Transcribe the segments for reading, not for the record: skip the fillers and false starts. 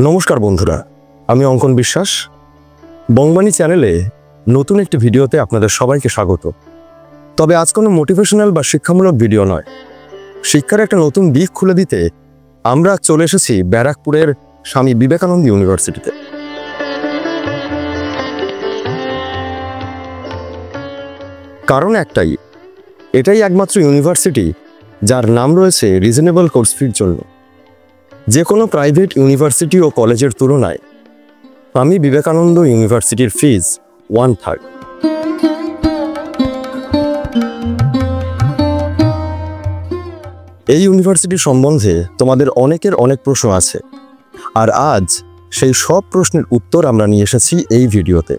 নমস্কার বন্ধুরা, আমি অঙ্কন বিশ্বাস। বংবাণী চ্যানেলে নতুন একটি ভিডিওতে আপনাদের সবাইকে স্বাগত। তবে আজ কোনো মোটিভেশনাল বা শিক্ষামূলক ভিডিও নয়, শিক্ষার একটা নতুন দিক খুলে দিতে আমরা চলে এসেছি ব্যারাকপুরের স্বামী বিবেকানন্দ ইউনিভার্সিটিতে। কারণ একটাই, এটাই একমাত্র ইউনিভার্সিটি যার নাম রয়েছে রিজনেবল কোর্স ফির জন্য। যে কোনো প্রাইভেট ইউনিভার্সিটি ও কলেজের তুলনায় স্বামী বিবেকানন্দ ইউনিভার্সিটির ফিজ 1/3। এই ইউনিভার্সিটি সম্বন্ধে তোমাদের অনেকের অনেক প্রশ্ন আছে, আর আজ সেই সব প্রশ্নের উত্তর আমরা নিয়ে এসেছি এই ভিডিওতে।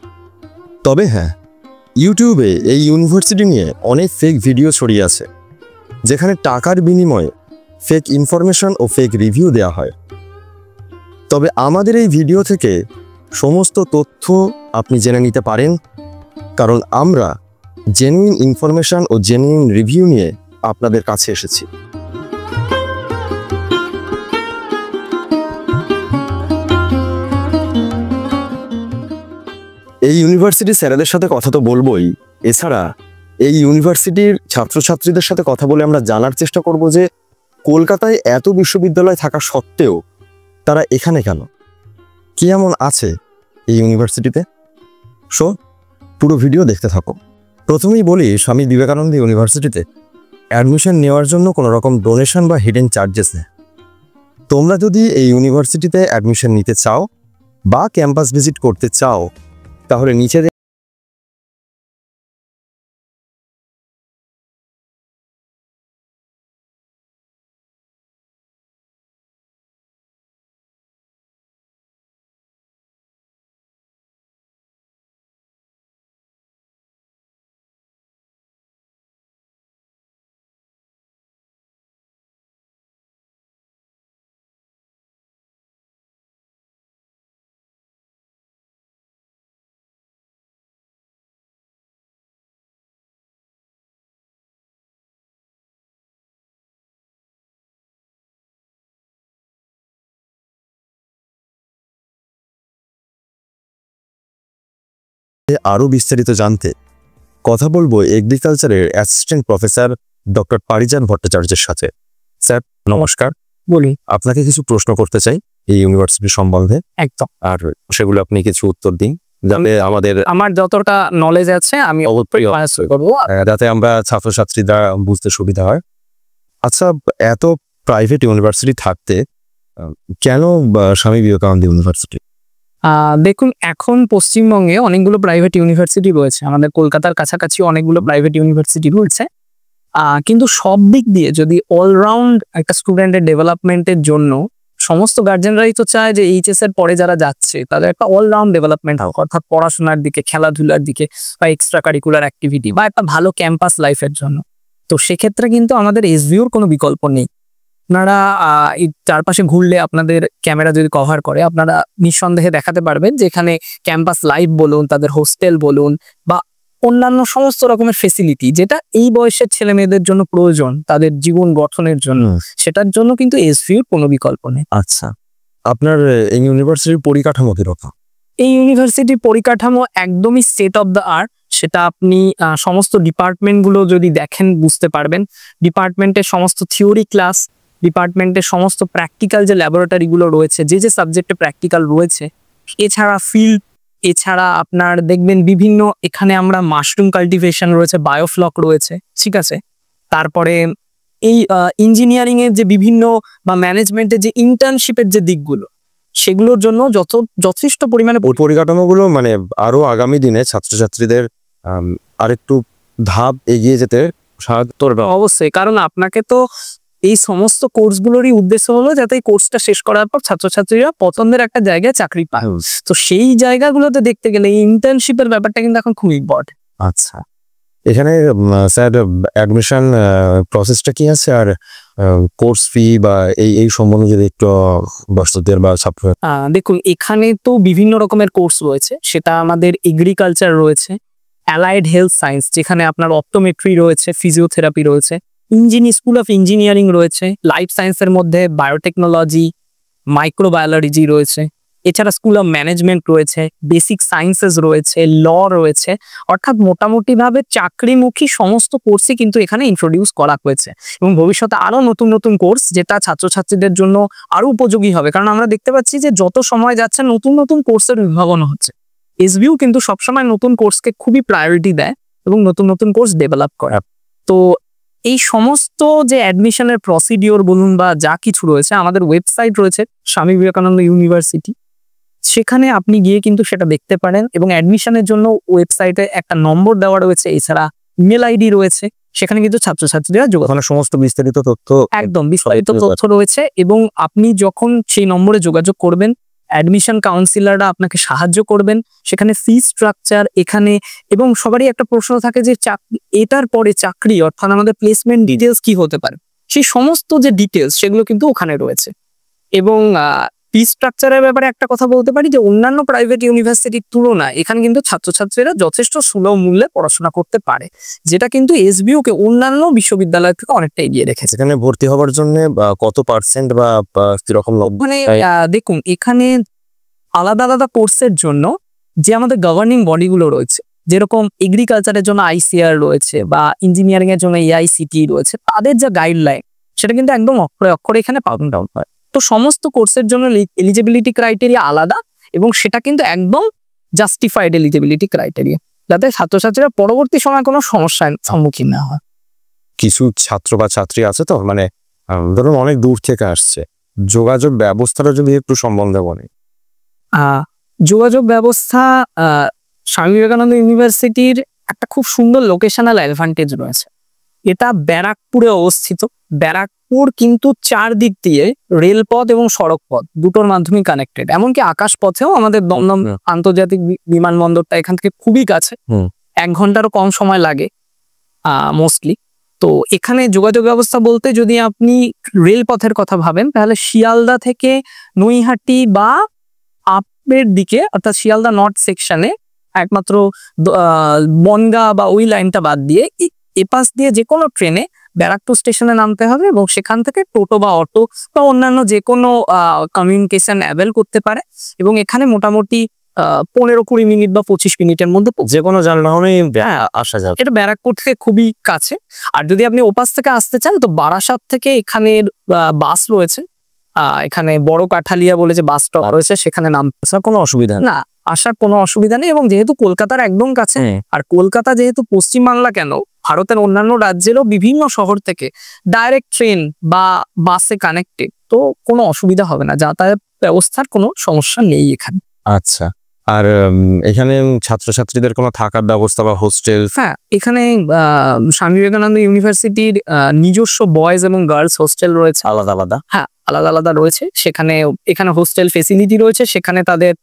তবে হ্যাঁ, ইউটিউবে এই ইউনিভার্সিটি নিয়ে অনেক ফেক ভিডিও ছড়িয়ে আছে, যেখানে টাকার বিনিময়ে ফেক ইনফরমেশন ও ফেক রিভিউ দেওয়া হয়। তবে আমাদের এই ভিডিও থেকে সমস্ত তথ্য আপনি জেনে নিতে পারেন, কারণ আমরা জেনুইন ইনফরমেশন ও জেনুইন রিভিউ নিয়ে আপনাদের কাছে এসেছি। এই ইউনিভার্সিটির স্যারেদের সাথে কথা তো বলবোই, এছাড়া এই ইউনিভার্সিটির ছাত্রছাত্রীদের সাথে কথা বলে আমরা জানার চেষ্টা করব যে কলকাতায় এত বিশ্ববিদ্যালয় থাকা সত্ত্বেও তারা এখানে কেন, কি এমন আছে এই ইউনিভার্সিটিতে। সো পুরো ভিডিও দেখতে থাকো। প্রথমেই বলি, স্বামী বিবেকানন্দ ইউনিভার্সিটিতে অ্যাডমিশন নেওয়ার জন্য কোনো রকম ডোনেশন বা হিডেন চার্জেস নেই। তোমরা যদি এই ইউনিভার্সিটিতে অ্যাডমিশন নিতে চাও বা ক্যাম্পাস ভিজিট করতে চাও, তাহলে নিচে আরও বিস্তারিত জানতে কথা বলবো এগ্রিকালচারের অ্যাসিস্ট্যান্ট প্রফেসর ডক্টর পারিজাত ভট্টাচার্যের সাথে। স্যার নমস্কার। বলি, আপনাকে কিছু প্রশ্ন করতে চাই এই ইউনিভার্সিটি সম্বন্ধে, একদম, আর সেগুলো আপনি কিছু উত্তর দিন, যাতে আমার যতটা নলেজ আছে আমি অবশ্যই করবো, যাতে আমরা ছাত্রছাত্রীরা বুঝতে সুবিধা হয়। আচ্ছা, এত প্রাইভেট ইউনিভার্সিটি থাকতে কেন স্বামী বিবেকানন্দ ইউনিভার্সিটি? দেখুন, এখন পশ্চিমবঙ্গে অনেকগুলো প্রাইভেট ইউনিভার্সিটি রয়েছে, আমাদের কলকাতার কাছাকাছি অনেকগুলো প্রাইভেট ইউনিভার্সিটি রয়েছে, কিন্তু সব দিক দিয়ে যদি অলরাউন্ড একটা স্টুডেন্টের ডেভেলপমেন্টের জন্য সমস্ত গার্জেনরাই তো চায় যে এইচএস এর পরে যারা যাচ্ছে তাদের একটা অলরাউন্ড ডেভেলপমেন্ট হোক, অর্থাৎ পড়াশোনার দিকে, খেলাধুলার দিকে বা এক্সট্রা কারিকুলার অ্যাক্টিভিটি বা একটা ভালো ক্যাম্পাস লাইফের জন্য। তো সেক্ষেত্রে কিন্তু আমাদের এসভিউর কোনো বিকল্প নেই। আপনারা এই চারপাশে ঘুরলে আপনাদের ক্যামেরা যদি কভার করে, আপনারা নিঃসন্দেহে দেখাতে পারবেন যে এখানে ক্যাম্পাস লাইফ বলুন, তাদের হোস্টেল বলুন বা অন্যান্য সমস্ত রকমের ফেসিলিটি যেটা এই বয়সের ছেলে মেয়েদের জন্য প্রয়োজন তাদের জীবন গঠনের জন্য, সেটার জন্য কিন্তু এসভিউর কোনো বিকল্প নেই। আচ্ছা, আপনার এই ইউনিভার্সিটির পরিকাঠামো কিরকম? এই ইউনিভার্সিটির পরিকাঠামো একদমই স্টেট অফ দ্য আর্ট। সেটা আপনি সমস্ত ডিপার্টমেন্টগুলো যদি দেখেন বুঝতে পারবেন। ডিপার্টমেন্টের সমস্ত থিওরি ক্লাস, ডিপার্টমেন্টের সমস্ত প্র্যাকটিক্যাল যে ল্যাবরেটরিগুলো রয়েছে, যে সাবজেক্টে প্র্যাকটিক্যাল রয়েছে, এছাড়া ফিল্ড, এছাড়া আপনার দেখবেন বিভিন্ন এখানে আমরা মাশরুম কাল্টিভেশন রয়েছে, বায়োফ্লক রয়েছে, ঠিক আছে। তারপরে এই ইঞ্জিনিয়ারিং এর যে বিভিন্ন বা ম্যানেজমেন্টের যে ইন্টার্নশিপের যে দিকগুলো, সেগুলোর জন্য যথেষ্ট পরিমাণে পরিকাঠামোগুলো মানে আরো আগামী দিনে ছাত্রছাত্রীদের আরেকটু ধাপ এগিয়ে যেতে সাহায্য করবে। অবশ্যই, কারণ আপনাকে তো এই সমস্ত কোর্সগুলোরই উদ্দেশ্য হলো যাতে এই কোর্সটা শেষ করার পর ছাত্রছাত্রীরা পছন্দের একটা জায়গায় চাকরি পায়। তো সেই জায়গাগুলোতে দেখতে গেলে এই ইন্টার্নশিপের ব্যাপারটা কিন্তু এখন খুব ইম্পর্টেন্ট। আচ্ছা, এখানে স্যার অ্যাডমিশন প্রসেসটা কি আছে, আর কোর্স ফি বা এই সম্বন্ধে যদি একটু বস্তুদের বা ছাত্র। দেখুন, এখানে তো বিভিন্ন রকমের কোর্স রয়েছে। সেটা আমাদের এগ্রিকালচার রয়েছে, অ্যালাইড হেলথ সায়েন্স যেখানে আপনার অপটোমেট্রি রয়েছে, ফিজিওথেরাপি রয়েছে, স্কুল অফ ইঞ্জিনিয়ারিং রয়েছে, লাইফ সায়েন্সের মধ্যে বায়োটেকনোলজি, মাইক্রোবায়োলজি রয়েছে, এছাড়া স্কুল অফ ম্যানেজমেন্ট রয়েছে, বেসিক সায়েন্সেস রয়েছে, ল রয়েছে, অর্থাৎ মোটামুটিভাবে চাকরিমুখী সমস্ত কোর্সই কিন্তু এখানে ইন্ট্রোডিউস করা হয়েছে এবং ভবিষ্যতে আরো নতুন নতুন কোর্স যেটা ছাত্রছাত্রীদের জন্য আরো উপযোগী হবে, কারণ আমরা দেখতে পাচ্ছি যে যত সময় যাচ্ছে নতুন নতুন কোর্সের উদ্ভাবন হচ্ছে। এসবিইউ কিন্তু সবসময় নতুন কোর্সকে খুবই প্রায়োরিটি দেয় এবং নতুন নতুন কোর্স ডেভেলপ করে। তো এই সমস্ত যে অ্যাডমিশনের প্রসিডিওর বলুন বা যা কিছু রয়েছে, আমাদের ওয়েবসাইট রয়েছে স্বামী বিবেকানন্দ ইউনিভার্সিটি, সেখানে আপনি গিয়ে কিন্তু সেটা দেখতে পারেন এবং অ্যাডমিশনের জন্য ওয়েবসাইটে একটা নম্বর দেওয়া রয়েছে, এছাড়া ইমেল আইডি রয়েছে, সেখানে কিন্তু ছাত্রছাত্রীরা যোগাযোগ, সমস্ত বিস্তারিত তথ্য একদম বিস্তারিত তথ্য রয়েছে এবং আপনি যখন সেই নম্বরে যোগাযোগ করবেন অ্যাডমিশন কাউন্সিলররা আপনাকে সাহায্য করবেন। সেখানে ফি স্ট্রাকচার এখানে, এবং সবারই একটা প্রশ্ন থাকে যে এটার পরে চাকরি অর্থাৎ আমাদের প্লেসমেন্ট ডিটেলস কি হতে পারে, সেই সমস্ত যে ডিটেলস সেগুলো কিন্তু ওখানে রয়েছে। এবং ফি স্ট্রাকচারের ব্যাপারে একটা কথা বলতে পারি যে অন্যান্য প্রাইভেট ইউনিভার্সিটির তুলনায় এখানে কিন্তু ছাত্রছাত্রীরা যথেষ্ট সুলভ মূল্যে পড়াশোনা করতে পারে, যেটা কিন্তু এসবিইউ কে অন্যান্য বিশ্ববিদ্যালয় থেকে অনেকটা এগিয়ে রেখেছে। এখানে ভর্তি হওয়ার জন্য কত পার্সেন্ট বা কিরকম মানে দেখুন, এখানে আলাদা আলাদা কোর্সের জন্য যে আমাদের গভর্নিং বডিগুলো রয়েছে, যেরকম এগ্রিকালচারের জন্য আইসিআর রয়েছে বা ইঞ্জিনিয়ারিং এর জন্য এআইসিটি রয়েছে, তাদের যা গাইডলাইন সেটা কিন্তু একদম অক্ষরে অক্ষরে এখানে পালন ডাউন হয়। তো সমস্ত কোর্সের জন্য এলিজিবিলিটি ক্রাইটেরিয়া আলাদা এবং সেটা কিন্তু একদম জাস্টিফাইড এলিজিবিলিটি ক্রাইটেরিয়া, যাতে ছাত্রছাত্রীরা পরবর্তী সময় কোনো সমস্যার সম্মুখীন না হয়। কিছু ছাত্র বা ছাত্রী আছে তো মানে ধরুন অনেক দূর থেকে আসছে, যোগাযোগ ব্যবস্থাটা যদি একটু সম্বন্ধে বলে। যোগাযোগ ব্যবস্থা স্বামী বিবেকানন্দ ইউনিভার্সিটির একটা খুব সুন্দর লোকেশনাল অ্যাডভান্টেজ রয়েছে। এটা ব্যারাকপুরে অবস্থিত। ব্যারাকপুর কিন্তু চারদিক দিয়ে রেলপথ এবং সড়ক পথ দুটোর মাধ্যমে কানেক্টেড, এমনকি আকাশ পথেও আমাদের দমদম আন্তর্জাতিক বিমানবন্দরটা এখান থেকে খুবই কাছে, 1 ঘন্টারও কম সময় লাগে মোস্টলি। তো এখানে যোগাযোগ ব্যবস্থা বলতে যদি আপনি রেলপথের কথা ভাবেন তাহলে শিয়ালদা থেকে নৈহাটি বা আপের দিকে অর্থাৎ শিয়ালদা নর্থ সেকশনে একমাত্র বনগা বা ওই লাইনটা বাদ দিয়ে এপাশ দিয়ে যে কোনো ট্রেনে ব্যারাকপুর স্টেশনে নামতে হবে এবং সেখান থেকে টোটো বা অটো বা অন্যান্য যে কোনো কমিউনিকেশন অ্যাভেল করতে পারে এবং এখানে মোটামুটি 15-20 মিনিট বা 25 মিনিটের মধ্যে যে কোনো যানবাহনে আসা যাবে। এটা ব্যারাকপুর থেকে খুবই কাছে। আর যদি আপনি ওপাশ থেকে আসতে চান তো বারাসাত থেকে এখানের বাস রয়েছে, এখানে বড় কাঠালিয়া বলে যে বাস স্টপ রয়েছে সেখানে নামতে কোনো অসুবিধা না, আসার কোনো অসুবিধা নেই। এবং যেহেতু কলকাতার একদম কাছে, আর কলকাতা যেহেতু পশ্চিমবাংলা কেন ভারতের অন্যান্য রাজ্যেরও বিভিন্ন শহর থেকে ডাইরেক্ট ট্রেন বা বাসে কানেক্টেড, তো কোনো অসুবিধা হবে না, যাতায়াত ব্যবস্থার কোনো সমস্যা নেই এখানে। আচ্ছা, আর এখানে ছাত্রছাত্রীদের কোনো থাকার ব্যবস্থা বা হোস্টেল? হ্যাঁ, এখানে স্বামী বিবেকানন্দ ইউনিভার্সিটির নিজস্ব বয়েজ এবং গার্লস হোস্টেল রয়েছে আলাদা আলাদা। হ্যাঁ, আলাদা আলাদা রয়েছে। এখানে হোস্টেল ফেসিলিটি রয়েছে, সেখানে তাদের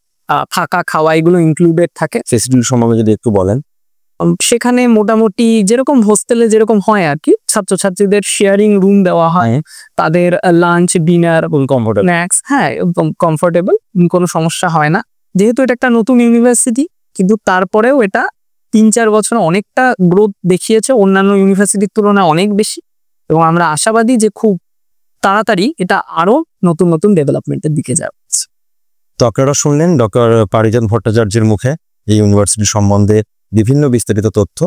থাকা খাওয়া এগুলো ইনক্লুডেড থাকে। ফেসিলিটি সম্বন্ধে যদি একটু বলেন। সেখানে মোটামুটি যেরকম হোস্টেলে যেরকম হয় আর কি, ছাত্রছাত্রীদের শেয়ারিং রুম দেওয়া হয়, তাদের লাঞ্চ ডিনার স্ন্যাক্স, হ্যাঁ একদম কমফোর্টেবল, কোনো সমস্যা হয় না। যেহেতু এটা একটা নতুন ইউনিভার্সিটি, কিন্তু তারপরেও এটা 3-4 বছরে অনেকটা গ্রোথ দেখিয়েছে, অন্যান্য ইউনিভার্সিটির তুলনায় অনেক বেশি, এবং আমরা আশাবাদী যে খুব তাড়াতাড়ি এটা আরো নতুন নতুন ডেভেলপমেন্টের দিকে যাবে। তো আপনারা শুনলেন ডক্টর পারিজাত ভট্টাচার্যের মুখে এই ইউনিভার্সিটি সম্বন্ধে বিভিন্ন বিস্তারিত তথ্য।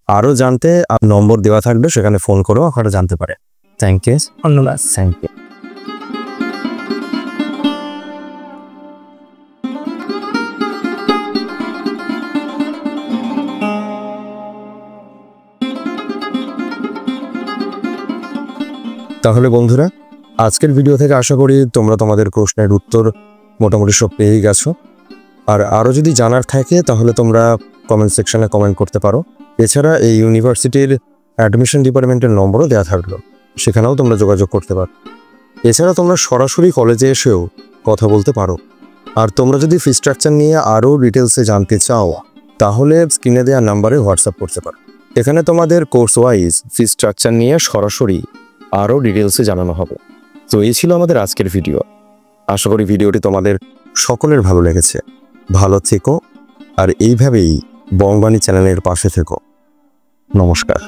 আরো জানতে নম্বর দেওয়া থাকবে, সেখানে ফোন করেও আপনারা জানতে পারেন। থ্যাংক ইউ, ধন্যবাদ। Thank you. তাহলে বন্ধুরা, আজকের ভিডিও থেকে আশা করি তোমরা তোমাদের প্রশ্নের উত্তর মোটামুটি সব পেয়ে গেছো। আর আরও যদি জানার থাকে তাহলে তোমরা কমেন্ট সেকশনে কমেন্ট করতে পারো। এছাড়া এই ইউনিভার্সিটির অ্যাডমিশন ডিপার্টমেন্টের নম্বরও দেওয়া থাকলো, সেখানেও তোমরা যোগাযোগ করতে পারো। এছাড়া তোমরা সরাসরি কলেজে এসেও কথা বলতে পারো। আর তোমরা যদি ফি স্ট্রাকচার নিয়ে আরও ডিটেলসে জানতে চাও তাহলে স্ক্রিনে দেওয়া নাম্বারে হোয়াটসঅ্যাপ করতে পারো। এখানে তোমাদের কোর্স ওয়াইজ ফি স্ট্রাকচার নিয়ে সরাসরি আরও ডিটেলসে জানানো হবে। তো এই ছিল আমাদের আজকের ভিডিও। আশা করি ভিডিওটি তোমাদের সকলের ভালো লেগেছে। ভালো থেকো আর এইভাবেই বঙ্গবাণী চ্যানেলের পাশে থেকো। নমস্কার।